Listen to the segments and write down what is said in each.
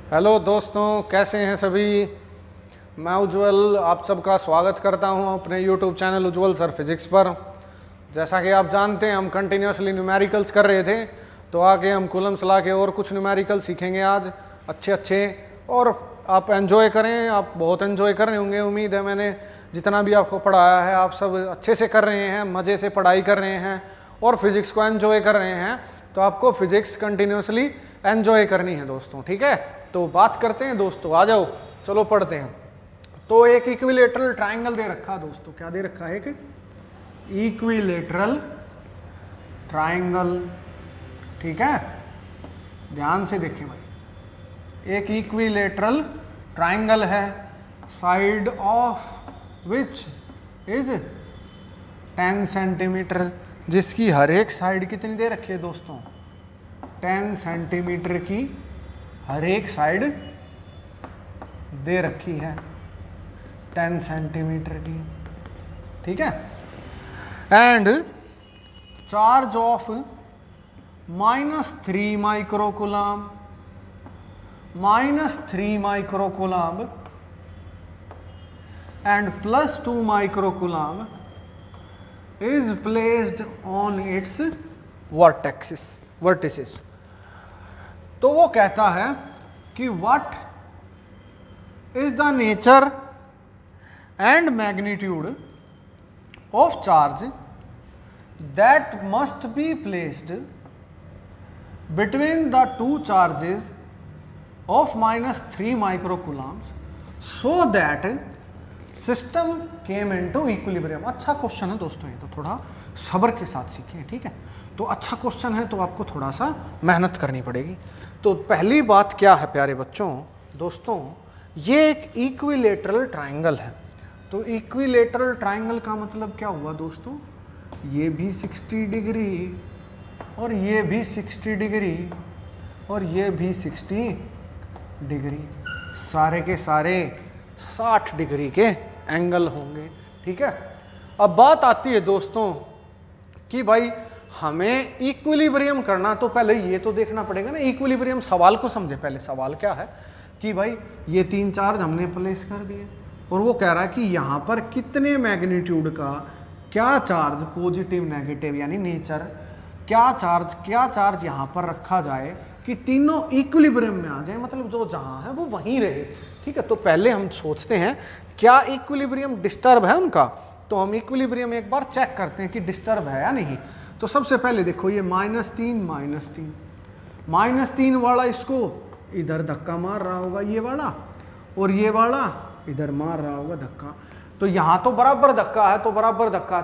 Hello दोस्तों, कैसे हैं सभी। मैं उज्ज्वल आप सबका स्वागत करता हूं अपने यूट्यूब चैनल उज्ज्वल सर फिजिक्स पर। जैसा कि आप जानते हैं हम कंटिन्यूसली न्यूमेरिकल्स कर रहे थे, तो आगे हम कूलम्स ला के और कुछ न्यूमेरिकल सीखेंगे आज अच्छे। और आप एंजॉय करें, आप बहुत एंजॉय कर रहे होंगे। उम्मीद है मैंने जितना भी आपको पढ़ाया है आप सब अच्छे से कर रहे हैं, मज़े से पढ़ाई कर रहे हैं और फिजिक्स को एंजॉय कर रहे हैं। तो आपको फिजिक्स कंटिन्यूसली एंजॉय करनी है दोस्तों, ठीक है। तो बात करते हैं दोस्तों, आ जाओ चलो पढ़ते हैं। तो एक इक्विलेटरल ट्राइंगल दे रखा है दोस्तों, क्या दे रखा है? एक इक्विलेटरल ट्राइंगल, ठीक है। ध्यान से देखें भाई, एक इक्विलेटरल ट्राइंगल है, side of which is 10 centimetre, जिसकी हर एक साइड कितनी दे रखी है दोस्तों? 10 सेंटीमीटर की हर एक साइड दे रखी है, 10 सेंटीमीटर की, ठीक है। And charge of -3 microcoulomb, -3 microcoulomb and +2 microcoulomb is placed on its vertices। तो वो कहता है कि what is the nature and magnitude of charge that must be placed between the two charges of -3 microcoulombs so that system came into equilibrium. अच्छा question है दोस्तों, ये तो थोड़ा सब्र के साथ सीखें, ठीक है। तो अच्छा क्वेश्चन है तो आपको थोड़ा सा मेहनत करनी पड़ेगी। तो पहली बात क्या है प्यारे बच्चों, दोस्तों ये एक इक्विलेटरल ट्राइंगल है। तो इक्विलेटरल ट्राइंगल का मतलब क्या हुआ दोस्तों? ये भी 60 डिग्री और ये भी 60 डिग्री और ये भी 60 डिग्री, सारे के सारे 60 डिग्री के एंगल होंगे, ठीक है। अब बात आती है दोस्तों कि भाई हमें इक्विलिब्रियम करना, तो पहले ये तो देखना पड़ेगा ना इक्विलिब्रियम। सवाल को समझे पहले, सवाल क्या है कि भाई ये 3 चार्ज हमने प्लेस कर दिए और वो कह रहा है कि यहाँ पर कितने मैग्नीट्यूड का क्या चार्ज, पॉजिटिव नेगेटिव यानी नेचर, क्या चार्ज यहाँ पर रखा जाए कि तीनों इक्विलिब्रियम में आ जाए, मतलब जो जहाँ है वो वहीं रहे, ठीक है। तो पहले हम सोचते हैं क्या इक्विलिब्रियम डिस्टर्ब है उनका, तो हम इक्विलिब्रियम एक बार चेक करते हैं कि डिस्टर्ब है या नहीं। तो सबसे पहले देखो ये -3 वाला इसको इधर धक्का मार रहा होगा ये वाला, और ये वाला इधर मार रहा होगा धक्का। तो यहाँ तो बराबर धक्का है,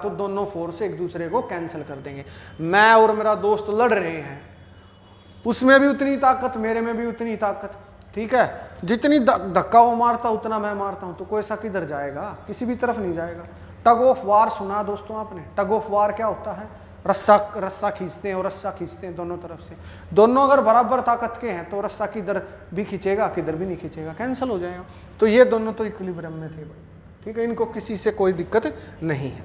तो दोनों फोर्स एक दूसरे को कैंसिल कर देंगे। मैं और मेरा दोस्त लड़ रहे हैं, उसमें भी उतनी ताकत, मेरे में भी उतनी ताकत, ठीक है। जितनी धक्का वो मारता उतना मैं मारता हूं, तो कोई सा किधर जाएगा? किसी भी तरफ नहीं जाएगा। टग ऑफ वार सुना दोस्तों आपने? टग ऑफ वार क्या होता है? रस्सा खींचते हैं और रस्सा खींचते हैं दोनों तरफ से। दोनों अगर बराबर ताकत के हैं तो रस्सा किधर भी खींचेगा, किधर भी नहीं खींचेगा, कैंसिल हो जाएगा। तो ये दोनों तो इक्विलिब्रियम में थे भाई, ठीक है, इनको किसी से कोई दिक्कत नहीं है।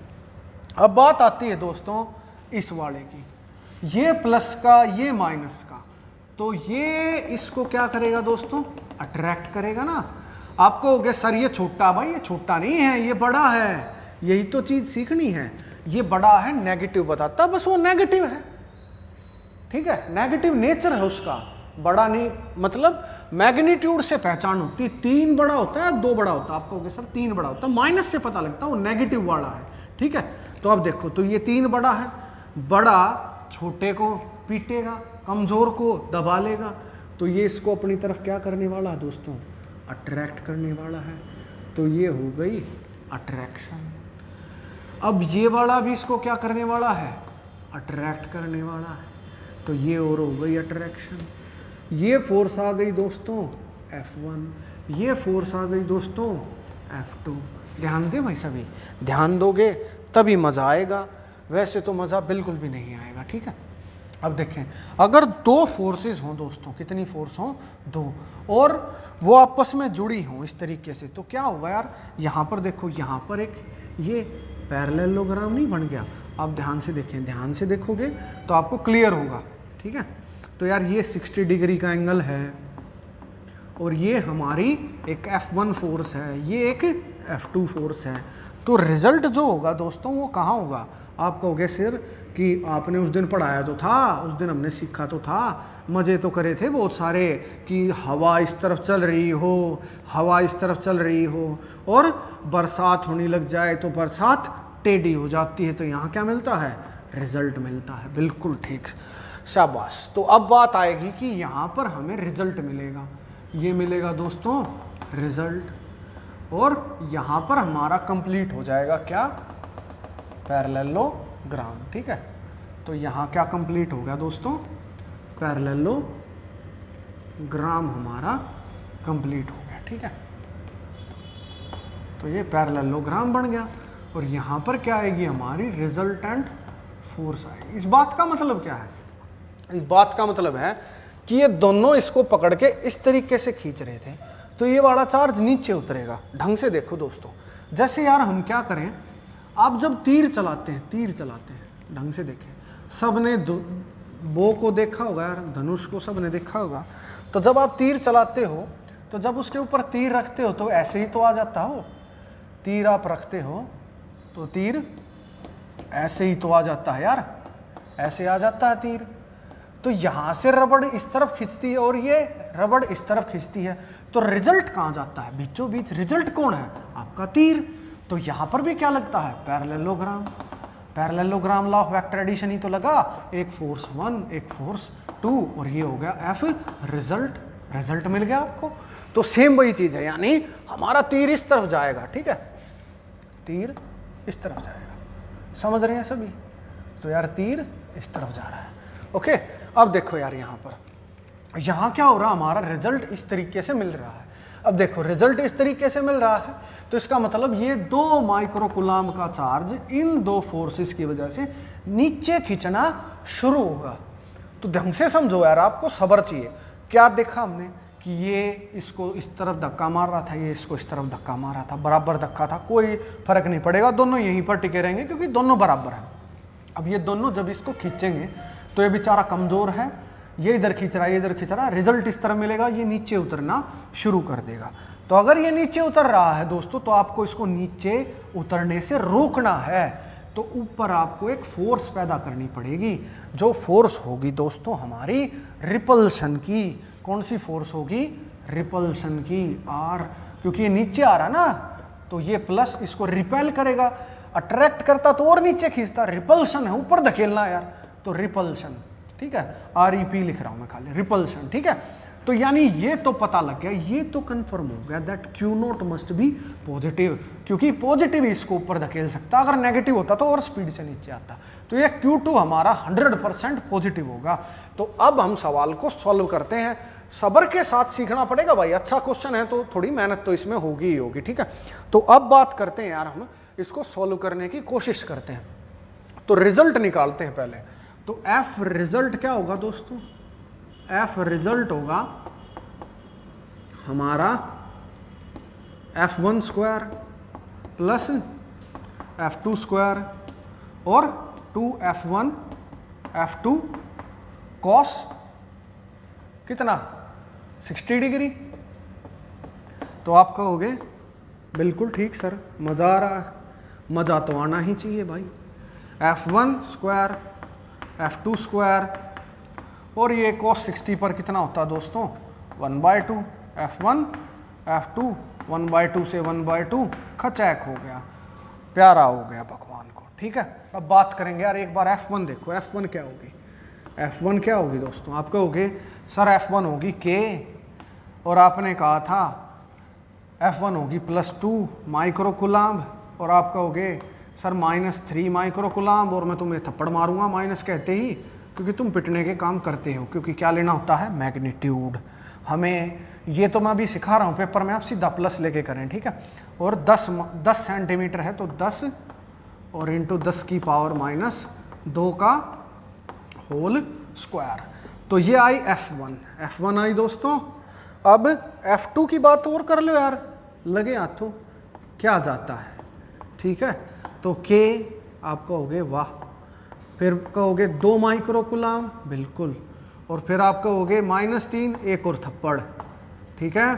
अब बात आती है दोस्तों इस वाले की, ये प्लस का ये माइनस का, तो ये इसको क्या करेगा दोस्तों? अट्रैक्ट करेगा ना। आपको हो गया सर ये छोटा, भाई ये छोटा नहीं है, ये बड़ा है, यही तो चीज सीखनी है। ये बड़ा है, नेगेटिव बताता, बस वो नेगेटिव है, ठीक है, नेगेटिव नेचर है उसका, बड़ा नहीं, मतलब मैग्नीट्यूड से पहचान होती है। 3 बड़ा होता है, 2 बड़ा होता है। आपको हो गया सर 3 बड़ा होता है, माइनस से पता लगता है वो नेगेटिव वाला है, ठीक है। तो अब देखो, तो ये 3 बड़ा है, बड़ा छोटे को पीटेगा, कमजोर को दबा लेगा, तो ये इसको अपनी तरफ क्या करने वाला है दोस्तों? अट्रैक्ट करने वाला है। तो ये हो गई अट्रैक्शन। अब ये वाला भी इसको क्या करने वाला है? अट्रैक्ट करने वाला है, तो ये और हो गई अट्रैक्शन। ये फोर्स आ गई दोस्तों F1, ये फोर्स आ गई दोस्तों F2। ध्यान दे भाई, सभी ध्यान दोगे तभी मज़ा आएगा, वैसे तो मज़ा बिल्कुल भी नहीं आएगा, ठीक है। अब देखें, अगर 2 फोर्सेस हों दोस्तों, कितनी फोर्स हों? 2, और वो आपस में जुड़ी हों इस तरीके से, तो क्या होगा यार? यहाँ पर देखो, यहाँ पर एक ये पैरेललोग्राम नहीं बन गया? आप ध्यान से देखें, ध्यान से देखोगे तो आपको क्लियर होगा, ठीक है। तो यार ये 60 डिग्री का एंगल है और ये हमारी एक F1 फोर्स है, ये एक F2 फोर्स है। तो रिजल्ट जो होगा दोस्तों वो कहाँ होगा? आप कहोगे सर कि आपने उस दिन पढ़ाया तो था, उस दिन हमने सीखा तो था, मज़े तो करे थे बहुत सारे कि हवा इस तरफ चल रही हो, हवा इस तरफ चल रही हो और बरसात होने लग जाए तो बरसात टेढ़ी हो जाती है। तो यहाँ क्या मिलता है? रिजल्ट मिलता है। बिल्कुल ठीक, शाबाश। तो अब बात आएगी कि यहाँ पर हमें रिजल्ट मिलेगा, ये मिलेगा दोस्तों रिजल्ट, और यहाँ पर हमारा कंप्लीट हो जाएगा क्या? पैरेललोग्राम। ठीक है, तो यहाँ क्या कंप्लीट हो गया दोस्तों? पैरेललोग्राम हमारा कंप्लीट हो गया। ठीक है, तो ये पैरेललोग्राम बन गया और यहाँ पर क्या आएगी? हमारी रिजल्टेंट फोर्स आएगी। इस बात का मतलब क्या है? इस बात का मतलब है कि ये दोनों इसको पकड़ के इस तरीके से खींच रहे थे, तो ये वाला चार्ज नीचे उतरेगा। ढंग से देखो दोस्तों, जैसे यार हम क्या करें, आप जब तीर चलाते हैं, ढंग से देखें, सबने बो को देखा होगा यार, धनुष को सबने देखा होगा। तो जब आप तीर चलाते हो तो जब उसके ऊपर तीर रखते हो तो ऐसे ही तो आ जाता हो। तीर आप रखते हो तो तीर ऐसे ही तो आ जाता है यार, ऐसे आ जाता है तीर। तो यहाँ से रबड़ इस तरफ खींचती है और ये रबड़ इस तरफ खींचती है, तो रिजल्ट कहाँ जाता है? बीचों बीच रिजल्ट कौन है? आपका तीर। तो यहाँ पर भी क्या लगता है? Parallelogram. Parallelogram law of vector addition ही तो लगा, एक फोर्स 1 एक फोर्स 2 और ये हो गया F रिजल्ट। रिजल्ट मिल गया आपको। तो सेम वही चीज़ है, यानी हमारा तीर इस तरफ जाएगा। ठीक है, तीर इस तरफ जाएगा। समझ रहे हैं सभी? तो यार तीर इस तरफ जा रहा है। ओके, अब देखो यार यहाँ पर, यहाँ क्या हो रहा है? हमारा रिजल्ट इस तरीके से मिल रहा है। अब देखो रिजल्ट इस तरीके से मिल रहा है, तो इसका मतलब ये 2 माइक्रोकूलाम का चार्ज इन 2 फोर्सेस की वजह से नीचे खींचना शुरू होगा। तो ढंग से समझो यार, आपको सब्र चाहिए। क्या देखा हमने कि ये इसको इस तरफ धक्का मार रहा था, ये इसको इस तरफ धक्का मार रहा था, बराबर धक्का था, कोई फर्क नहीं पड़ेगा, दोनों यहीं पर टिके रहेंगे क्योंकि दोनों बराबर हैं। अब ये दोनों जब इसको खींचेंगे तो ये बेचारा कमज़ोर है, ये इधर खींच रहा है, ये इधर खींच रहा है, रिजल्ट इस तरह मिलेगा, ये नीचे उतरना शुरू कर देगा। तो अगर ये नीचे उतर रहा है दोस्तों, तो आपको इसको नीचे उतरने से रोकना है, तो ऊपर आपको एक फोर्स पैदा करनी पड़ेगी, जो फोर्स होगी दोस्तों हमारी रिपल्शन की। कौन सी फोर्स होगी? रिपल्शन की, R। क्योंकि ये नीचे आ रहा ना, तो ये प्लस इसको रिपेल करेगा, अट्रैक्ट करता तो और नीचे खींचता, रिपल्शन है, ऊपर धकेलना यार, तो रिपल्शन। ठीक है, REP लिख रहा हूं मैं खाली, रिपल्शन। ठीक है, तो यानी ये तो पता लग गया, ये तो कंफर्म हो गया that Q0 must be positive, क्योंकि पॉजिटिव इसको ऊपर धकेल सकता, अगर नेगेटिव होता तो और स्पीड से नीचे आता। तो ये Q2 हमारा 100% पॉजिटिव होगा। तो अब हम सवाल को सॉल्व करते हैं। सब्र के साथ सीखना पड़ेगा भाई, अच्छा क्वेश्चन है तो थोड़ी मेहनत तो इसमें होगी ही होगी। ठीक है, तो अब बात करते हैं यार, हम इसको सॉल्व करने की कोशिश करते हैं। तो रिजल्ट निकालते हैं पहले। तो F रिजल्ट क्या होगा दोस्तों? F रिजल्ट होगा हमारा F1 square plus F2 square और 2F1 F2 कॉस कितना? 60 डिग्री। तो आप कहोगे बिल्कुल ठीक सर, मज़ा आ रहा है। मज़ा तो आना ही चाहिए भाई। F1 स्क्वायर F2 स्क्वायर और ये cos 60 पर कितना होता है दोस्तों? 1/2। F1 F2 1/2 से 1/2 खचैक हो गया, प्यारा हो गया भगवान को। ठीक है, अब बात करेंगे यार, एक बार F1 देखो। F1 क्या होगी? F1 क्या होगी दोस्तों? आप कहोगे सर F1 होगी K, और आपने कहा था F1 होगी +2 माइक्रोकूलाम, और आप कहोगे सर -3 माइक्रोकूलाम, और मैं तुम्हें थप्पड़ मारूंगा माइनस कहते ही, क्योंकि तुम पिटने के काम करते हो। क्योंकि क्या लेना होता है? मैग्नीट्यूड। हमें ये तो मैं अभी सिखा रहा हूँ पेपर में, आप सीधा प्लस लेके करें। ठीक है, और 10 सेंटीमीटर है तो 10 और इंटू 10 की पावर -2 का होल स्क्वायर। तो ये आई F1 आई दोस्तों। अब F2 की बात और कर लो यार, लगे हाथों क्या जाता है। ठीक है, तो K आप कहोगे वाह, फिर कहोगे 2 माइक्रोकूलाम, बिल्कुल, और फिर आप कहोगे -3 एक और थप्पड़। ठीक है,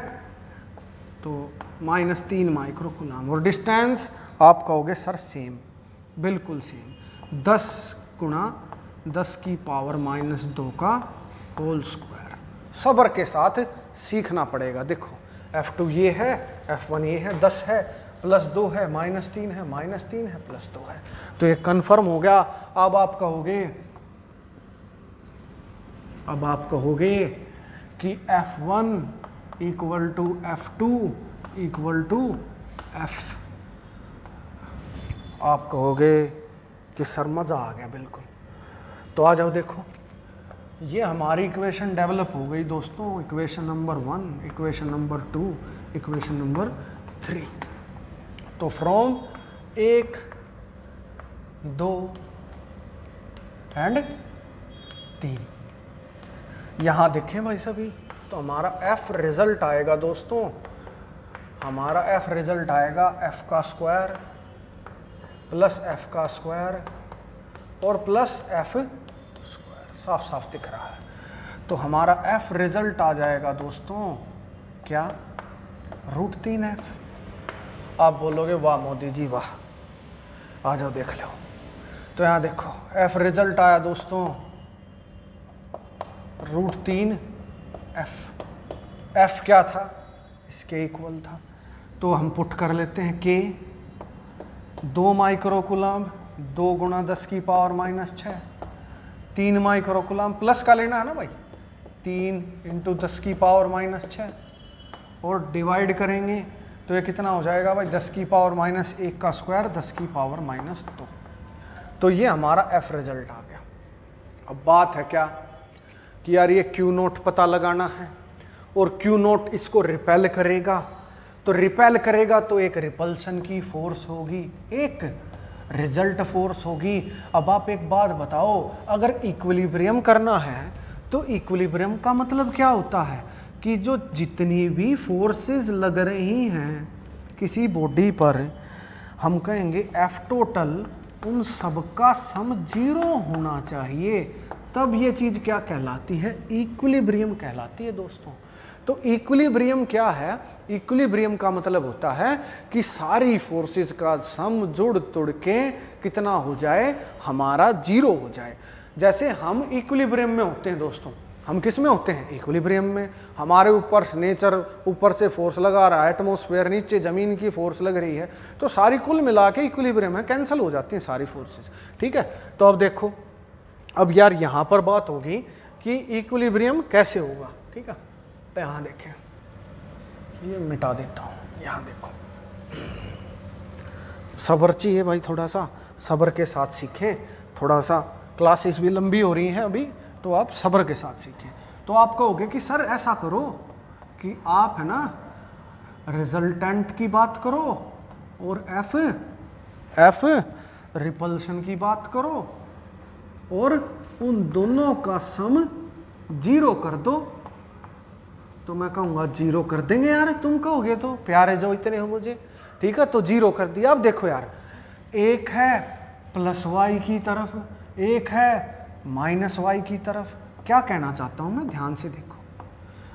तो -3 माइक्रो कूलम। और डिस्टेंस आप कहोगे सर सेम, बिल्कुल सेम, 10 गुणा 10 की पावर -2 का होल स्क्वायर। सब्र के साथ सीखना पड़ेगा। देखो F2 ये है, F1 ये है, 10 है, +2 है, -3 है, -3 है, +2 है, तो ये कंफर्म हो गया। अब आप कहोगे कि F1 = F2 = F। आप कहोगे कि सर मज़ा आ गया बिल्कुल। तो आ जाओ, देखो ये हमारी इक्वेशन डेवलप हो गई दोस्तों। Equation number 1, equation number 2, equation number 3। तो फ्रॉम 1, 2 एंड 3 यहाँ देखें भाई सभी, तो हमारा F रिजल्ट आएगा दोस्तों, हमारा F रिजल्ट आएगा F का स्क्वायर प्लस F का स्क्वायर और प्लस F स्क्वायर। साफ साफ दिख रहा है। तो हमारा F रिजल्ट आ जाएगा दोस्तों क्या, √3F। आप बोलोगे वाह मोदी जी वाह, आ जाओ देख लो। तो यहाँ देखो F रिजल्ट आया दोस्तों √3F। F क्या था, इसके इक्वल था, तो हम पुट कर लेते हैं K 2 माइक्रो कूलम, 2 गुणा 10 की पावर -6, 3 माइक्रो कूलम, प्लस का लेना है ना भाई, 3 × 10 की पावर -6 और डिवाइड करेंगे तो ये कितना हो जाएगा भाई, 10 की पावर -1 का स्क्वायर, 10 की पावर -2। तो ये हमारा F रिजल्ट आ गया। अब बात है क्या कि यार ये Q0 पता लगाना है और Q0 इसको रिपेल करेगा, तो रिपेल करेगा तो एक रिपल्सन की फोर्स होगी, एक रिजल्ट फोर्स होगी। अब आप एक बात बताओ, अगर इक्विलिब्रियम करना है तो इक्विलिब्रियम का मतलब क्या होता है कि जो जितनी भी फोर्सेस लग रही हैं किसी बॉडी पर, हम कहेंगे F टोटल उन सब का सम 0 होना चाहिए, तब ये चीज़ क्या कहलाती है, इक्विलिब्रियम कहलाती है दोस्तों। तो इक्विलिब्रियम क्या है, इक्विलिब्रियम का मतलब होता है कि सारी फोर्सेस का सम जुड़ तुड़ के कितना हो जाए, हमारा 0 हो जाए। जैसे हम इक्विलिब्रियम में होते हैं दोस्तों, हम किस में होते हैं, इक्विलिब्रियम में। हमारे ऊपर नेचर ऊपर से फोर्स लगा रहा है, एटमॉस्फेयर नीचे ज़मीन की फोर्स लग रही है, तो सारी कुल मिला के इक्विलिब्रियम है, कैंसिल हो जाती हैं सारी फोर्सेस, ठीक है। तो अब देखो, अब यार यहाँ पर बात होगी कि इक्विलिब्रियम कैसे होगा, ठीक है। तो यहाँ देखें, ये मिटा देता हूँ, यहाँ देखो, सब्र चाहिए भाई, थोड़ा सा सब्र के साथ सीखें, थोड़ा सा क्लासेस भी लंबी हो रही हैं अभी, तो आप सब्र के साथ सीखें। तो आप कहोगे कि सर ऐसा करो कि आप है ना रिजल्टेंट की बात करो और F रिपल्शन की बात करो और उन दोनों का सम 0 कर दो। तो मैं कहूँगा 0 कर देंगे यार, तुम कहोगे तो प्यारे जो इतने हो मुझे, ठीक है। तो 0 कर दिया। अब देखो यार, एक है +y की तरफ, एक है -y की तरफ। क्या कहना चाहता हूँ मैं, ध्यान से देखो,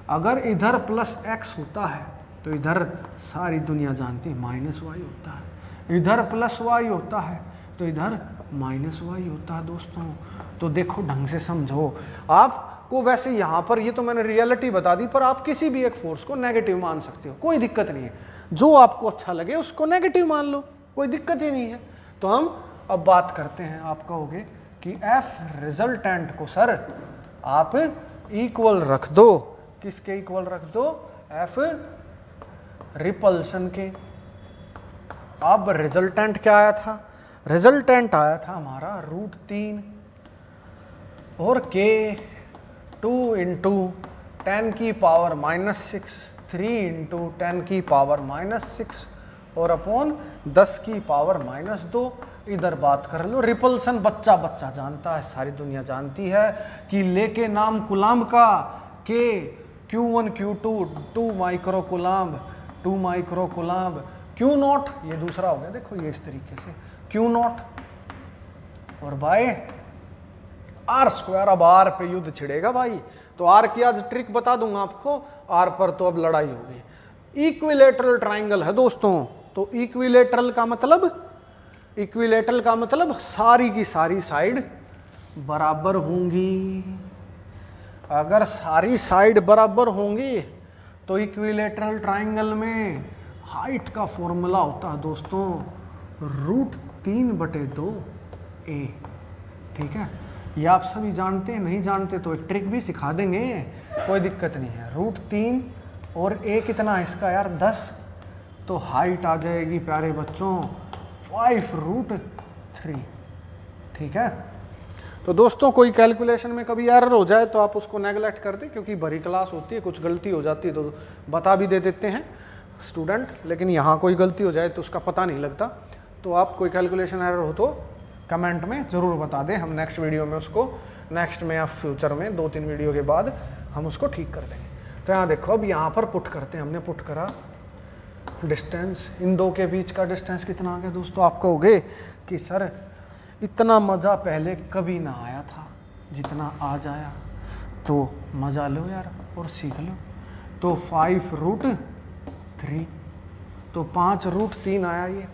अगर इधर +x होता है तो इधर सारी दुनिया जानती है -y होता है, इधर +y होता है तो इधर -y होता है दोस्तों। तो देखो ढंग से समझो, आपको वैसे यहाँ पर ये तो मैंने रियलिटी बता दी, पर आप किसी भी एक फोर्स को नेगेटिव मान सकते हो, कोई दिक्कत नहीं है। जो आपको अच्छा लगे उसको नेगेटिव मान लो, कोई दिक्कत ही नहीं है। तो हम अब बात करते हैं, आप कहोगे कि F रिजल्टेंट को सर आप इक्वल रख दो, किसके इक्वल रख दो, F रिपल्सन के। अब रिजल्टेंट क्या आया था, रिजल्टेंट आया था हमारा √3 और K 2 × 10 की पावर -6, 3 × 10 की पावर -6 और अपॉन 10 की पावर -2। इधर बात कर लो रिपल्सन, बच्चा बच्चा जानता है, सारी दुनिया जानती है कि लेके नाम कूलम का K Q1 Q2 2 micro coulomb, 2 micro coulomb, Q0 ये दूसरा हो गया, देखो ये इस तरीके से Q0 और बाय R²। अब R पे युद्ध छिड़ेगा भाई, तो आर की आज ट्रिक बता दूंगा आपको, आर पर तो अब लड़ाई होगी। इक्विलेटरल ट्राइंगल है दोस्तों, तो इक्विलेटरल का मतलब सारी की सारी साइड बराबर होंगी। अगर सारी साइड बराबर होंगी तो इक्विलेटरल ट्राइंगल में हाइट का फॉर्मूला होता है दोस्तों √3/2a। ठीक है, ये आप सभी जानते हैं, नहीं जानते तो एक ट्रिक भी सिखा देंगे, कोई दिक्कत नहीं है। √3 और a कितना है इसका यार 10, तो हाइट आ जाएगी प्यारे बच्चों 5√3। ठीक है, तो दोस्तों कोई कैलकुलेशन में कभी एरर हो जाए तो आप उसको नेगलेक्ट कर दें, क्योंकि भरी क्लास होती है, कुछ गलती हो जाती है तो बता भी दे देते हैं स्टूडेंट, लेकिन यहाँ कोई गलती हो जाए तो उसका पता नहीं लगता। तो आप कोई कैलकुलेशन एरर हो तो कमेंट में ज़रूर बता दें, हम नेक्स्ट वीडियो में उसको, नेक्स्ट में या फ्यूचर में 2-3 वीडियो के बाद हम उसको ठीक कर देंगे। तो यहाँ देखो, अब यहाँ पर पुट करते हैं, हमने पुट करा डिस्टेंस, इन दो के बीच का डिस्टेंस कितना आ गया दोस्तों। आप कहोगे कि सर इतना मज़ा पहले कभी ना आया था जितना आज आया, तो मज़ा लो यार और सीख लो। तो 5√3, तो 5√3 आया ये।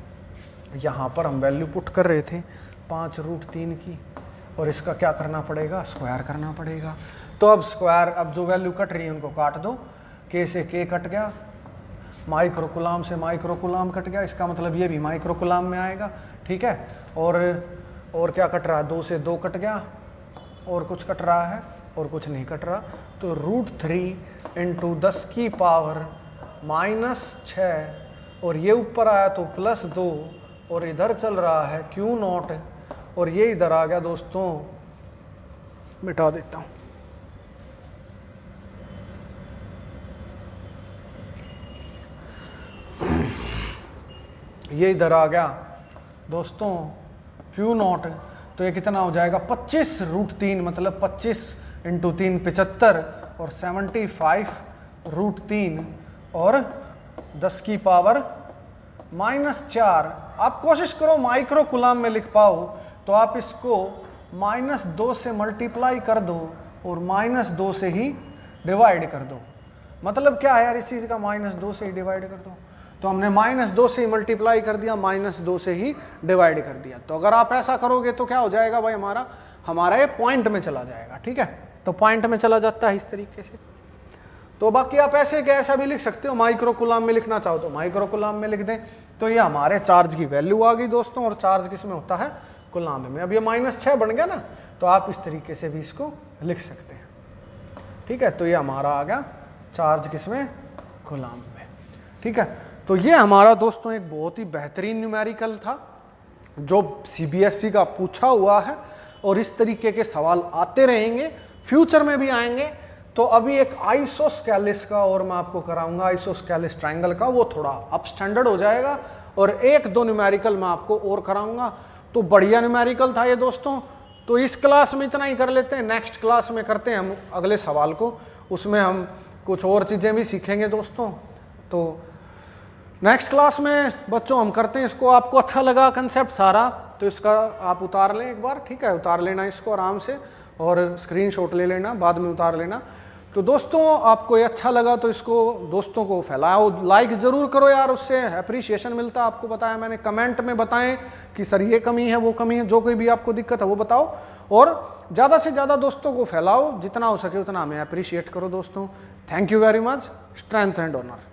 यहाँ पर हम वैल्यू पुट कर रहे थे 5√3 की, और इसका क्या करना पड़ेगा, स्क्वायर करना पड़ेगा। तो अब स्क्वायर, अब जो वैल्यू कट रही है उनको काट दो, के से के कट गया, माइक्रोकुलाम से माइक्रोकुलाम कट गया, इसका मतलब ये भी माइक्रोकुलाम में आएगा। ठीक है, और क्या कट रहा है, 2 से 2 कट गया, और कुछ कट रहा है और कुछ नहीं कट रहा। तो √3 × 10 की पावर -6, और ये ऊपर आया तो +2, और इधर चल रहा है Q0, और ये इधर आ गया दोस्तों, मिटा देता हूँ, ये इधर आ गया दोस्तों Q0। तो ये कितना हो जाएगा 25√3, मतलब 25 × 3 75, और 75√3 और 10 की पावर -4। आप कोशिश करो माइक्रोकुलाम में लिख पाओ, तो आप इसको -2 से मल्टीप्लाई कर दो और -2 से ही डिवाइड कर दो। मतलब क्या है यार इस चीज़ का, -2 से ही डिवाइड कर दो। तो हमने -2 से ही मल्टीप्लाई कर दिया, -2 से ही डिवाइड कर दिया। तो अगर आप ऐसा करोगे तो क्या हो जाएगा भाई, हमारा ये पॉइंट में चला जाएगा। ठीक है, तो पॉइंट में चला जाता है इस तरीके से। तो बाकी आप ऐसे क्या ऐसा भी लिख सकते हो, माइक्रोकुलाम में लिखना चाहो तो माइक्रोकुलाम में लिख दें। तो ये हमारे चार्ज की वैल्यू आ गई दोस्तों, और चार्ज किस में होता है, कुलाम में। अब ये -6 बन गया ना, तो आप इस तरीके से भी इसको लिख सकते हैं। ठीक है, तो ये हमारा आ गया चार्ज किस में, कुलाम में। ठीक है, तो ये हमारा दोस्तों एक बहुत ही बेहतरीन न्यूमेरिकल था जो CBSE का पूछा हुआ है, और इस तरीके के सवाल आते रहेंगे, फ्यूचर में भी आएंगे। तो अभी एक आइसोस्केलिस का और मैं आपको कराऊंगा, आइसोस्केलिस ट्रायंगल का, वो थोड़ा अप स्टैंडर्ड हो जाएगा, और 1-2 न्यूमेरिकल मैं आपको और कराऊंगा। तो बढ़िया न्यूमेरिकल था ये दोस्तों। तो इस क्लास में इतना ही कर लेते हैं, नेक्स्ट क्लास में करते हैं हम अगले सवाल को, उसमें हम कुछ और चीज़ें भी सीखेंगे दोस्तों। तो नेक्स्ट क्लास में बच्चों हम करते हैं इसको। आपको अच्छा लगा कंसेप्ट सारा, तो इसका आप उतार लें एक बार। ठीक है, उतार लेना इसको आराम से, और स्क्रीनशॉट ले लेना, बाद में उतार लेना। तो दोस्तों आपको ये अच्छा लगा तो इसको दोस्तों को फैलाओ, लाइक ज़रूर करो यार, उससे अप्रिशिएशन मिलता है। आपको बताया मैंने, कमेंट में बताएं कि सर ये कमी है, वो कमी है, जो कोई भी आपको दिक्कत है वो बताओ, और ज़्यादा से ज़्यादा दोस्तों को फैलाओ, जितना हो सके उतना हमें अप्रिशिएट करो दोस्तों। Thank you very much. Strength and honour.